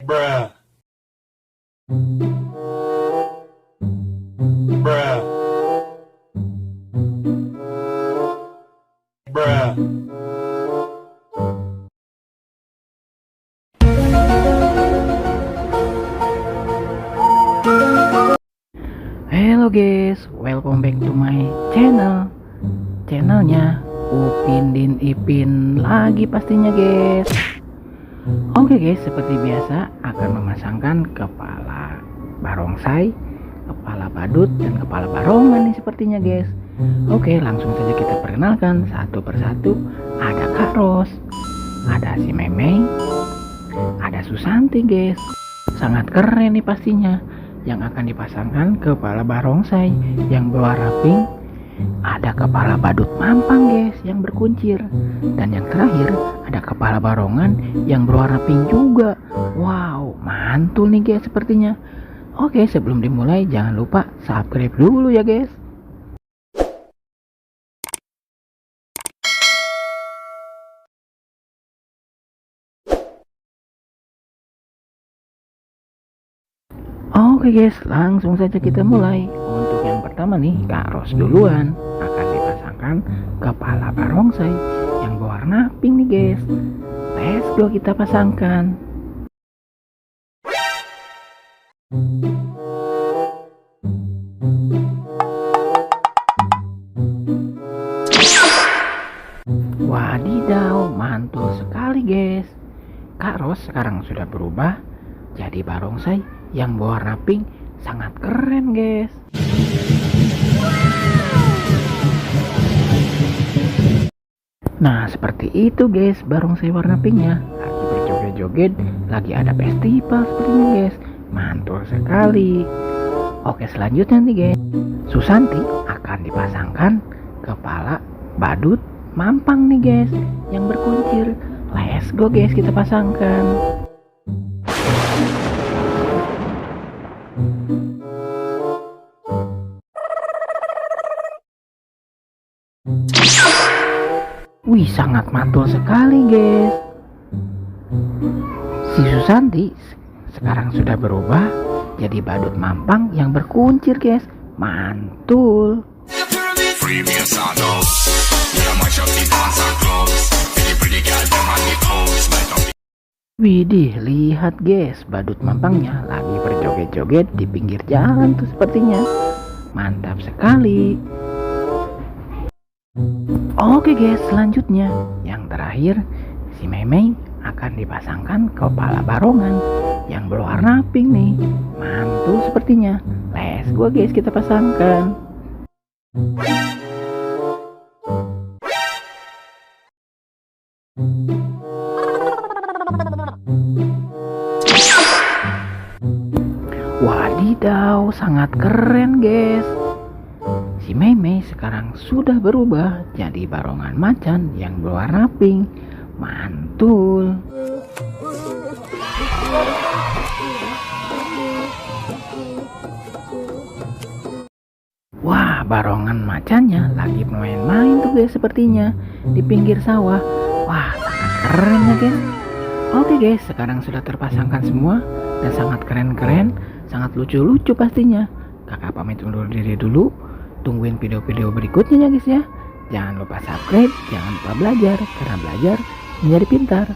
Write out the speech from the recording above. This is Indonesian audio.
Bruh. Bruh. Bruh. Hello guys, welcome back to my channelnya Upin Din Ipin lagi pastinya guys. Oke guys, seperti biasa akan memasangkan kepala barongsai, kepala badut, dan kepala barongan nih sepertinya guys. Oke, langsung saja kita perkenalkan satu persatu. Ada Kak Ros, ada si Memei, ada Susanti guys. Sangat keren nih pastinya. Yang akan dipasangkan kepala barongsai yang berwarna pink. Ada kepala badut mampang guys yang berkuncir. Dan yang terakhir ada kepala barongan yang berwarna pink juga. Wow, mantul nih guys sepertinya. Oke, sebelum dimulai jangan lupa subscribe dulu ya guys. Oke guys, langsung saja kita mulai. Untuk yang pertama nih, Kak Ros duluan akan dipasangkan kepala barongsai yang berwarna pink nih guys. Let's go, kita pasangkan. Wadidaw, mantul sekali guys. Kak Ros sekarang sudah berubah jadi barongsai yang berwarna pink. Sangat keren guys. Nah seperti itu guys, barongsai warna pinknya lagi berjoget-joget, lagi ada festival sepertinya guys. Mantul sekali. Oke, selanjutnya nih guys, Susanti akan dipasangkan kepala badut mampang nih guys yang berkuncir. Let's go guys, kita pasangkan. Wih, sangat mantul sekali guys. Si Susanti sekarang sudah berubah jadi badut mampang yang berkuncir guys. Mantul. Widih, lihat guys, badut mampangnya lagi berjoget-joget di pinggir jalan tuh sepertinya. Mantap sekali. Oke guys, selanjutnya yang terakhir si Memei akan dipasangkan kepala barongan yang berwarna pink nih. Mantul sepertinya. Let's go guys, kita pasangkan. Wadidaw, sangat keren guys. Si Memei sekarang sudah berubah jadi barongan macan yang berwarna pink. Mantul. Wah, barongan macannya lagi main-main tuh guys sepertinya di pinggir sawah. Wah, sangat keren ya guys. Oke guys, sekarang sudah terpasangkan semua dan sangat keren-keren, sangat lucu-lucu pastinya. Kakak pamit undur diri dulu. Tungguin video-video berikutnya ya guys ya. Jangan lupa subscribe, jangan lupa belajar, karena belajar menjadi pintar.